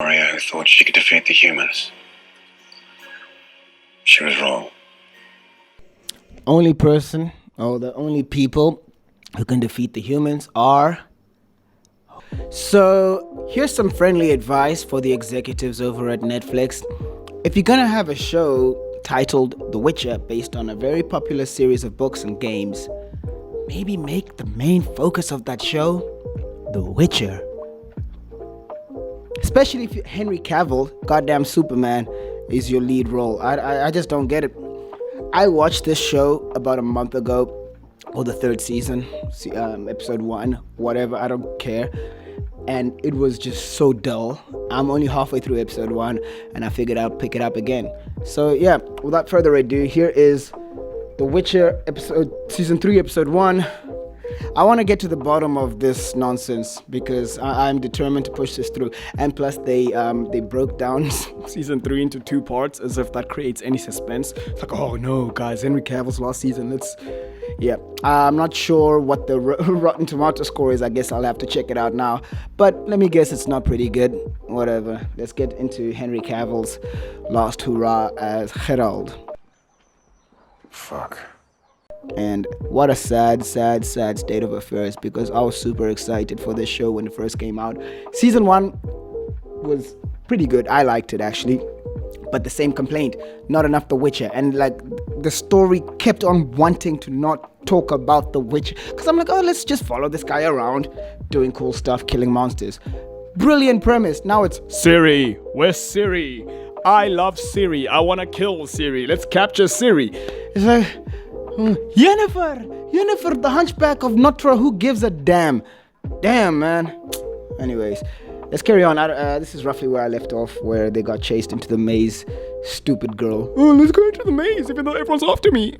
Maria who thought she could defeat the humans. She was wrong. Only person, or the only people who can defeat the humans are... So, here's some friendly advice for the executives over at Netflix. If you're gonna have a show titled The Witcher based on a very popular series of books and games, maybe make the main focus of that show The Witcher. Especially if Henry Cavill, goddamn Superman, is your lead role. I just don't get it. I watched this show about a month ago, or the third season, episode 1, whatever, I don't care. And it was just so dull. I'm only halfway through episode 1, and I figured I'll pick it up again. So yeah, without further ado, here is The Witcher season 3, episode 1. I want to get to the bottom of this nonsense because I'm determined to push this through. And plus, they broke down season 3 into 2 parts, as if that creates any suspense. It's like, oh no, guys, Henry Cavill's last season. I'm not sure what the Rotten Tomato score is. I guess I'll have to check it out now. But let me guess, it's not pretty good. Whatever. Let's get into Henry Cavill's last hurrah as Geralt. Fuck. And what a sad state of affairs, because I was super excited for this show when it first came out. Season 1 was pretty good. I liked it, actually. But the same complaint, not enough The Witcher. And like, the story kept on wanting to not talk about The Witcher. Because I'm like, oh, let's just follow this guy around, doing cool stuff, killing monsters. Brilliant premise. Now it's, Ciri, where's Ciri? I love Ciri. I want to kill Ciri. Let's capture Ciri. It's like... Yennefer, the Hunchback of Notre, who gives a damn? Damn, man. Anyways, let's carry on. This is roughly where I left off, where they got chased into the maze. Stupid girl. Oh, let's go into the maze, even though everyone's after me.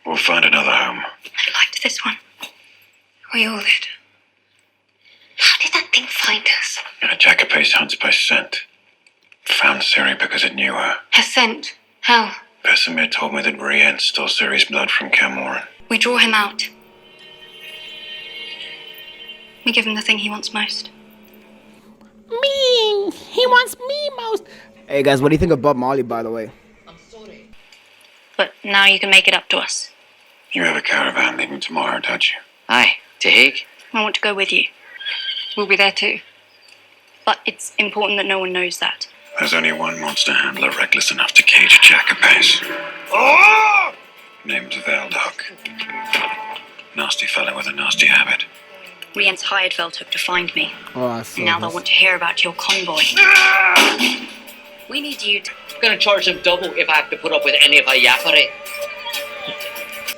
We'll find another home. I liked this one. We all did. How did that thing find us? A Jacobese hunts by scent. Found Ciri because it knew her. Her scent? How? Vesemir told me that Brienne stole Ciri's blood from Camoran. We draw him out. We give him the thing he wants most. Me! He wants me most! Hey guys, what do you think of Bob Marley, by the way? I'm sorry. But now you can make it up to us. You have a caravan leaving tomorrow, don't you? Aye, to Hague. I want to go with you. We'll be there too. But it's important that no one knows that. There's only one monster handler reckless enough to cage a Jacobese. Oh! Name's Veldhoek. Nasty fellow with a nasty habit. Rien's hired Veldhoek to find me. Oh, I saw Now this. they'll want to hear about your convoy. We need you to... I'm gonna charge them double if I have to put up with any of her yappery.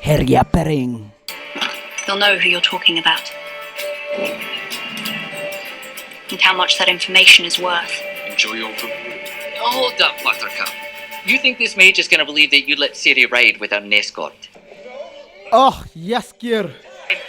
Her yappering. They'll know who you're talking about. And how much that information is worth. Enjoy your food. Hold up, Buttercup. You think this mage is gonna believe that you let Ciri ride without an escort? Oh, yes, Gear.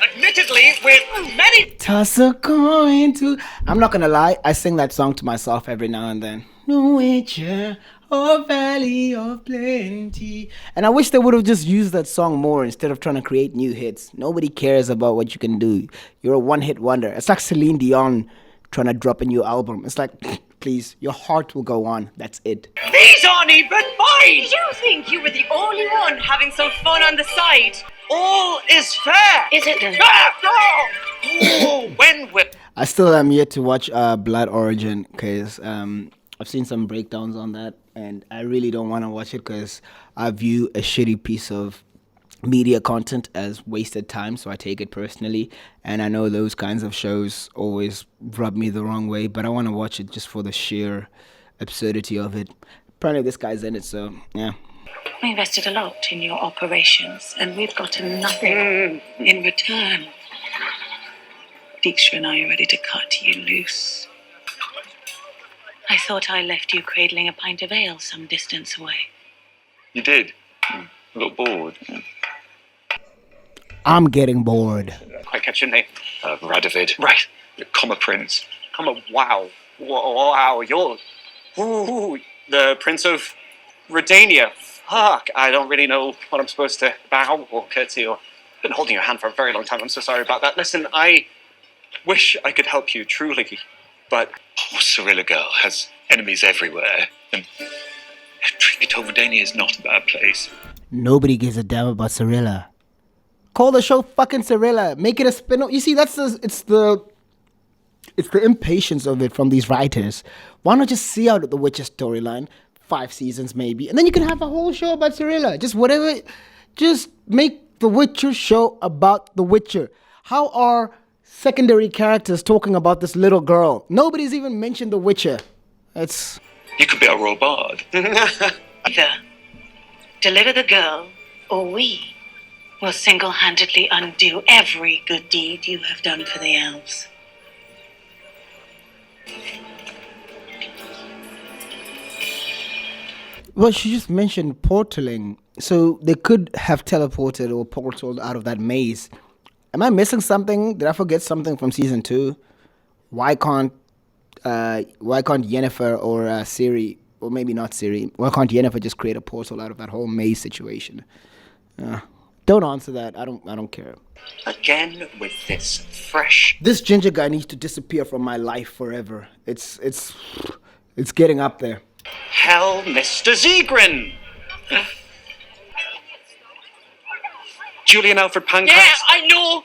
Admittedly, with many... Toss a coin to... I'm not gonna lie, I sing that song to myself every now and then. No Witcher, oh Valley of Plenty. And I wish they would have just used that song more instead of trying to create new hits. Nobody cares about what you can do. You're a one-hit wonder. It's like Celine Dion trying to drop a new album. It's like, please, your heart will go on. That's it. These aren't even mine! You think you were the only one having some fun on the side? All is fair! Is it then? Oh, when we... I still am yet to watch Blood Origin because I've seen some breakdowns on that, and I really don't want to watch it because I view a shitty piece of media content as wasted time, so I take it personally. And I know those kinds of shows always rub me the wrong way, but I want to watch it just for the sheer absurdity of it. Apparently this guy's in it, so yeah. We invested a lot in your operations, and we've gotten nothing in return. Dijkstra and I are ready to cut you loose. I thought I left you cradling a pint of ale some distance away. You did? I got bored. I'm getting bored. Quite catch your name. Radovid. Right. The Comma Prince. Wow. Wow, you're... Ooh, the Prince of Redania. Fuck, I don't really know what I'm supposed to bow or curtsy or... I've been holding your hand for a very long time. I'm so sorry about that. Listen, I wish I could help you, truly, but... Cirilla girl has enemies everywhere, and truth be told, Redania is not a bad place. Nobody gives a damn about Cirilla. Call the show fucking Cirilla. Make it a spin-off. You see, it's the impatience of it from these writers. Why not just see out the Witcher storyline, 5 seasons maybe, and then you can have a whole show about Cirilla. Just whatever. Just make the Witcher show about the Witcher. How are secondary characters talking about this little girl? Nobody's even mentioned the Witcher. It's... You could be a royal bard. Either deliver the girl, or we will single-handedly undo every good deed you have done for the elves. Well, she just mentioned portaling. So they could have teleported or portaled out of that maze. Am I missing something? Did I forget something from season 2? Why can't Yennefer or Ciri, or maybe not Ciri, why can't Yennefer just create a portal out of that whole maze situation? Don't answer that. I don't care. Again with this fresh... This ginger guy needs to disappear from my life forever. It's getting up there. Hell, Mr. Zegrin! Julian Alfred Pancras. Yeah, I know,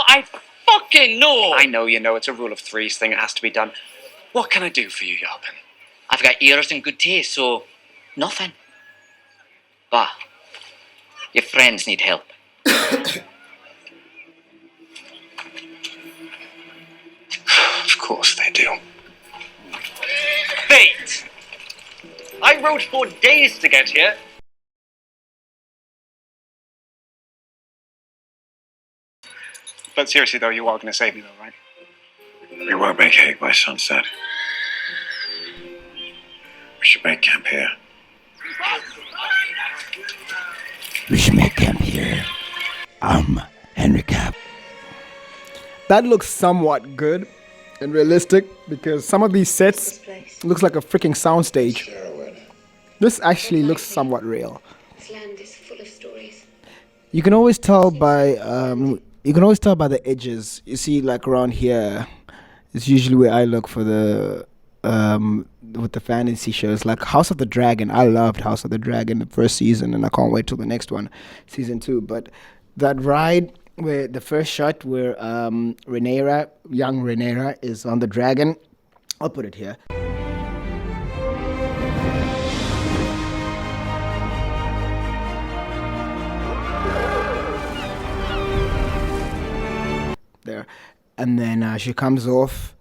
I fucking know. I know you know, it's a rule of threes thing, it has to be done. What can I do for you, Yalpin? I've got ears and good taste, so nothing. But your friends need help. Of course they do. Fate! I rode 4 days to get here. But seriously though, you are going to save me though, right? We won't make hay by sunset. We should make camp here. We should make camp here. Henry Cap. That looks somewhat good and realistic because some of these sets looks like a freaking soundstage. This actually looks somewhat real. This land is full of stories. You can always tell by the edges. You see, like around here, it's usually where I look for the with the fantasy shows, like House of the Dragon. I loved House of the Dragon the first season, and I can't wait till the next one, season 2. But that ride where the first shot where young Rhaenyra is on the dragon, I'll put it here. There, and then she comes off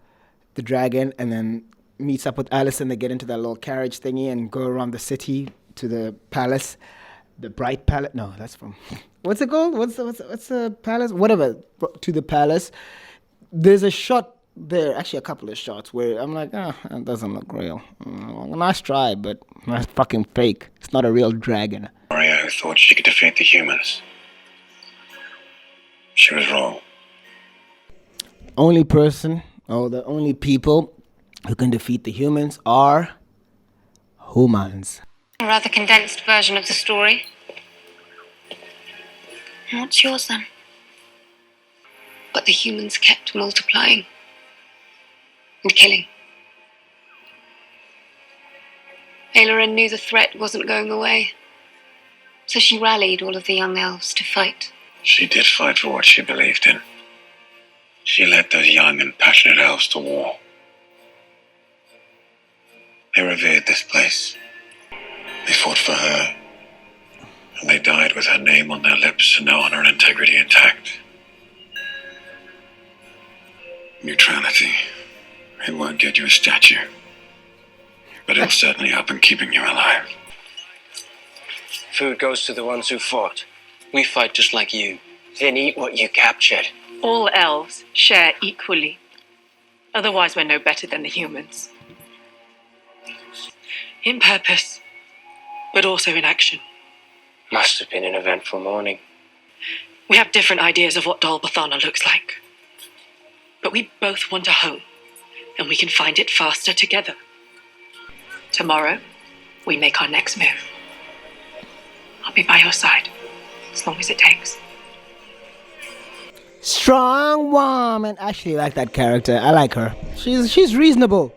the dragon and then meets up with Alice, and they get into that little carriage thingy and go around the city to the palace, the Bright Palace. No, that's from what's it called? What's the palace? Whatever, to the palace. There's a shot there, actually a couple of shots where I'm like, it doesn't look real. Nice try, but that's fucking fake. It's not a real dragon. Maria, who thought she could defeat the humans. She was wrong. The only people who can defeat the humans are humans. A rather condensed version of the story. What's yours then? But the humans kept multiplying and killing. Ailerin knew the threat wasn't going away, so she rallied all of the young elves to fight. She did fight for what she believed in. She led those young and passionate elves to war. They revered this place. They fought for her, and they died with her name on their lips and their honor and integrity intact. Neutrality. It won't get you a statue, but it'll certainly help in keeping you alive. Food goes to the ones who fought. We fight just like you. Then eat what you captured. All elves share equally. Otherwise, we're no better than the humans. In purpose, but also in action. Must have been an eventful morning. We have different ideas of what Dol Bathana looks like. But we both want a home, and we can find it faster together. Tomorrow, we make our next move. I'll be by your side, as long as it takes. Strong woman. I actually like that character. I like her. She's reasonable.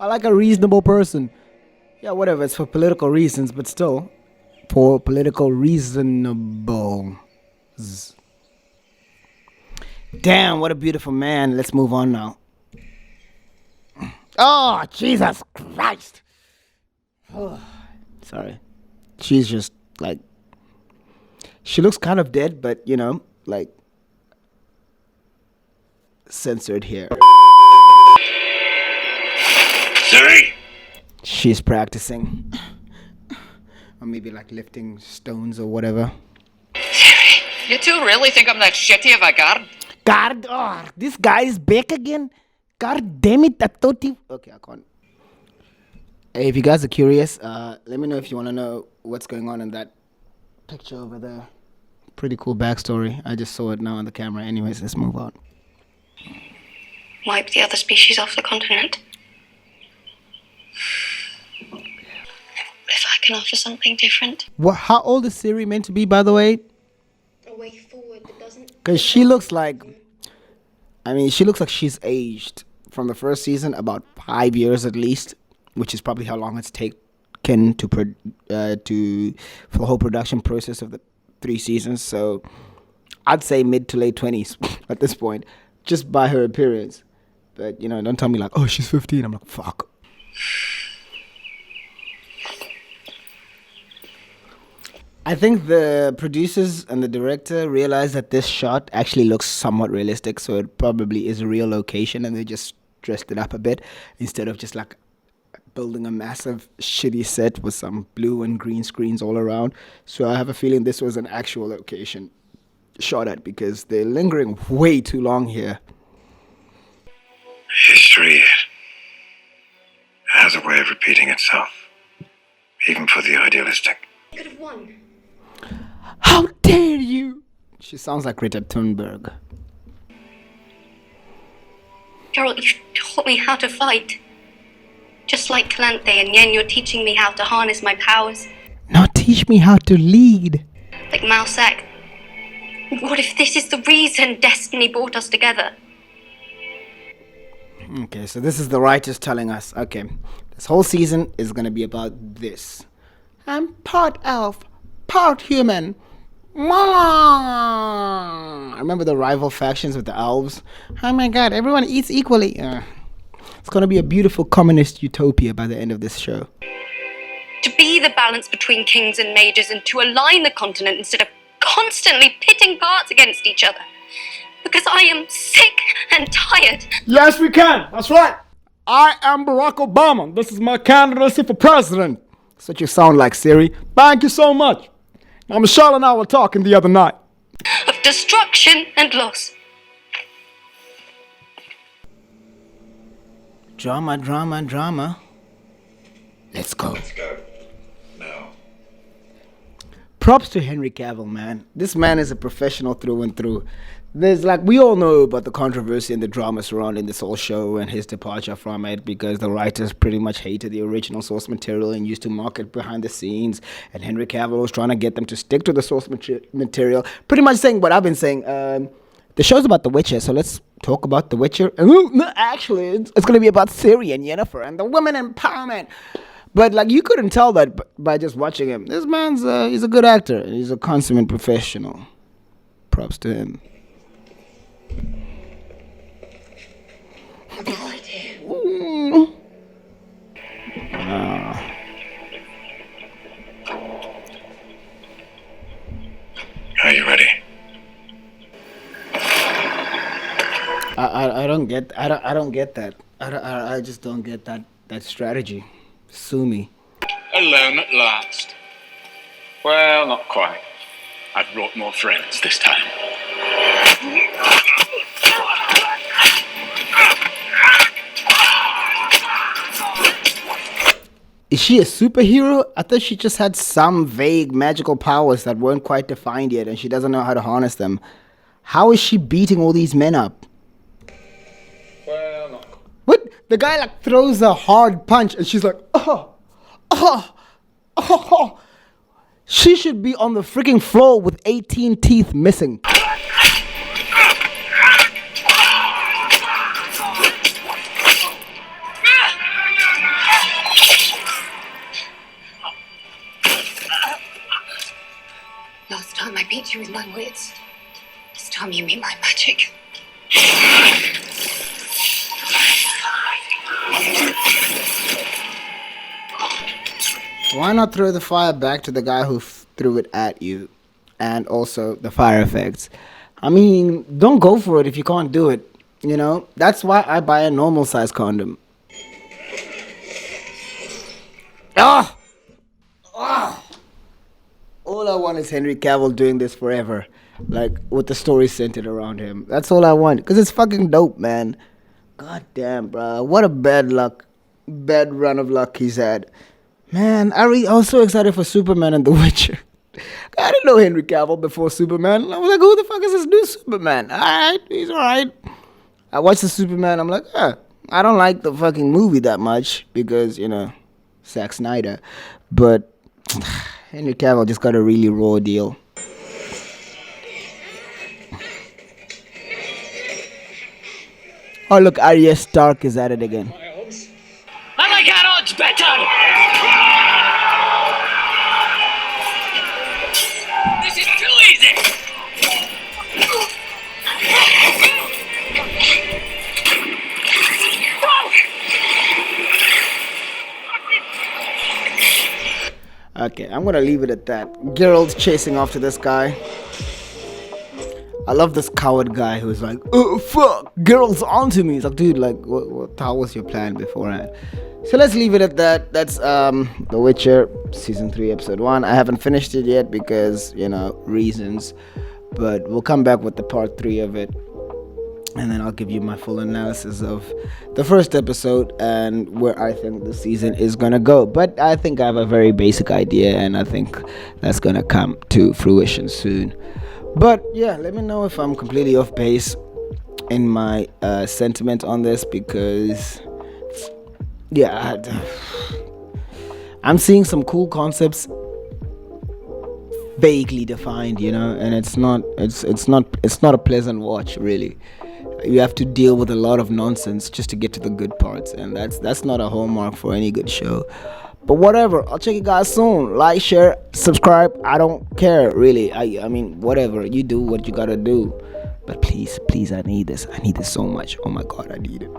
I like a reasonable person. Yeah, whatever. It's for political reasons, but still, for political reasonable. Damn, what a beautiful man. Let's move on now. Oh, Jesus Christ. Sorry. She's just like, she looks kind of dead, but you know, like, censored here. Siri! She's practicing. Or maybe like lifting stones or whatever. You two really think I'm that shitty of a guard? God, oh, this guy is back again. God damn it, I thought he... Okay, I can't. Hey, if you guys are curious, let me know if you want to know what's going on in that picture over there. Pretty cool backstory. I just saw it now on the camera. Anyways, let's move on. Wipe the other species off the continent. If I can offer something different. What? How old is Siri meant to be, by the way? A way forward that doesn't... Because she looks like... I mean, she looks like she's aged from the first season about 5 years at least, which is probably how long it's taken to for the whole production process of the 3 seasons. So I'd say mid to late 20s at this point, just by her appearance. But, you know, don't tell me like, oh, she's 15. I'm like, fuck. I think the producers and the director realized that this shot actually looks somewhat realistic, so it probably is a real location, and they just dressed it up a bit instead of just like building a massive shitty set with some blue and green screens all around. So I have a feeling this was an actual location shot at, because they're lingering way too long here. History has a way of repeating itself, even for the idealistic. Could have won. How dare you! She sounds like Greta Thunberg. Geralt, you taught me how to fight. Just like Calanthe and Yen, you're teaching me how to harness my powers. Now teach me how to lead. Like Mousak. What if this is the reason destiny brought us together? Okay, so this is the writers telling us, okay, this whole season is going to be about this. I'm part elf, part human. I remember the rival factions with the elves. Oh my god, everyone eats equally. It's going to be a beautiful communist utopia by the end of this show. To be the balance between kings and mages, and to align the continent instead of constantly pitting parts against each other. Because I am sick and tired. Yes, we can. That's right. I am Barack Obama. This is my candidacy for president. That's what you sound like, Siri. Thank you so much. Now, Michelle and I were talking the other night. Of destruction and loss. Drama, drama, drama. Let's go. Let's go. Now. Props to Henry Cavill, man. This man is a professional through and through. There's like, we all know about the controversy and the drama surrounding this whole show and his departure from it, because the writers pretty much hated the original source material and used to mock it behind the scenes, and Henry Cavill was trying to get them to stick to the source material, pretty much saying what I've been saying. The show's about The Witcher, so let's talk about The Witcher. Actually, it's going to be about Ciri and Yennefer and the women empowerment. But like, you couldn't tell that by just watching him. This man's he's a good actor. He's a consummate professional. Props to him. Are you ready? I don't get that. I just don't get that strategy. Sue me. Alone at last. Well, not quite. I've brought more friends this time. Is she a superhero? I thought she just had some vague magical powers that weren't quite defined yet, and she doesn't know how to harness them. How is she beating all these men up? Well, not. What? The guy like throws a hard punch, and she's like, oh. She should be on the freaking floor with 18 teeth missing. Last time I beat you with my wits. This time you meet my magic. Why not throw the fire back to the guy who threw it at you? And also the fire effects. I mean, don't go for it if you can't do it. You know? That's why I buy a normal size condom. Ah! Ah! All I want is Henry Cavill doing this forever. Like, with the story centered around him. That's all I want. Because it's fucking dope, man. God damn, bro. What a bad run of luck he's had. Man, I was so excited for Superman and The Witcher. I didn't know Henry Cavill before Superman. I was like, who the fuck is this new Superman? Alright, he's alright. I watched the Superman, I'm like, I don't like the fucking movie that much because, you know, Zack Snyder. But Henry Cavill just got a really raw deal. Oh look, Arya Stark is at it again. I like our odds better! This is too easy! Okay, I'm gonna leave it at that. Geralt chasing after this guy. I love this coward guy who's like, oh fuck, Geralt's onto me. It's like, dude, like, how was your plan beforehand? So let's leave it at that. That's The Witcher season 3 episode 1. I haven't finished it yet because, you know, reasons, but we'll come back with the part 3 of it, and then I'll give you my full analysis of the first episode and where I think the season is gonna go. But I think I have a very basic idea, and I think that's gonna come to fruition soon. But yeah, let me know if I'm completely off base in my sentiment on this, because yeah, I'm seeing some cool concepts vaguely defined, you know, and it's not a pleasant watch, really. You have to deal with a lot of nonsense just to get to the good parts, and that's not a hallmark for any good show. But whatever, I'll check you guys soon. Like, share, subscribe. I don't care, really. I mean, whatever. You do what you gotta do. But please, I need this. I need this so much. Oh my God, I need it.